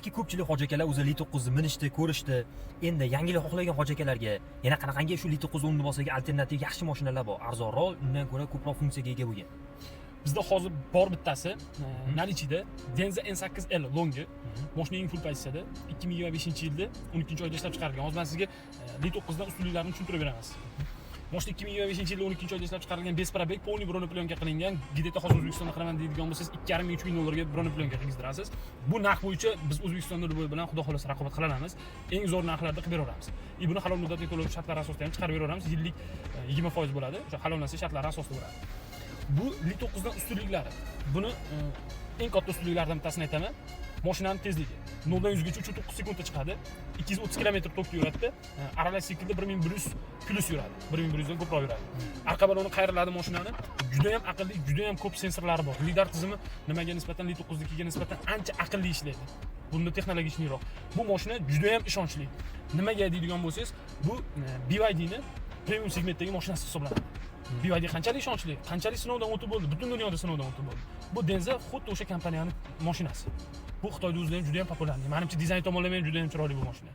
Bilasizki, ko'pchilik hoji akalar o'zi Li9 ni minishdi, ko'rishdi. Endi yangilik xohlagan hoji akalarga yana qanaqangi shu Li9 o'rnibosaga alternativ yaxshi mashinalar bor, arzonroq, undan ko'ra ko'proq funksiyaga ega bo'lgan. Bizda hozir bor bittasi Nalichida Denza N8L Longi. Mashinaning full pozitsiyada 2025-yilda 12-oyda ishlab chiqarilgan. Hozir men sizga Li9 dan ustunliklarini tushuntirib beramiz. Mashina 2025-yilda 12-oyda ishlab chiqarilgan, без пробег, полный broneplyonka qilingan. Gideta hozir O'zbekistonda qilaman deydigan bo'lsangiz 2,5-3 ming dollarga broneplyonka qildirasiz. Bu narx bo'yicha biz O'zbekistonda bilan xudo xolasa raqobat qilamiz. Eng zo'r narxlarda qilib beraveramiz. Buni halol muddatli to'lov shartlari asosida ham chiqarib beraveramiz. Yillik 20% bo'ladi. O'sha halollansa shartlari asosida bo'ladi. Bu Li9 dan ustunliklari. Buni eng katta ustunliklardan bittasini aytaman. Mashinaning tezligi 0 dan 100 gacha 3.9 sekundda chiqadi. 230 km tokda yuradi. Aralash siklda 1100 plus yuradi. 1100 dan ko'proq yuradi. Arqa baloni qayriladi mashinani. Juda ham aqlli, juda ham ko'p sensorlari bor. Lidar tizimi nimaga nisbatan Li9nikiga nisbatan ancha aqlli ishlaydi. Bunda texnologiyroq. Bu mashina juda ham ishonchli. Nimaga deydigan bo'lsangiz, bu BYD ni premium segmentdagi mashinasi hisoblanadi. BYD qanchalik ishonchli, qanchalik sinovdan o'tib bo'ldi, butun dunyoda sinovdan o'tib bo'ldi. Bu Denza xuddi o'sha kompaniyaning mashinasi. Bu Xitoyda o'zida ham juda ham populyar. Menimcha dizayn tomonlama ham juda ham chiroyli bu mashina.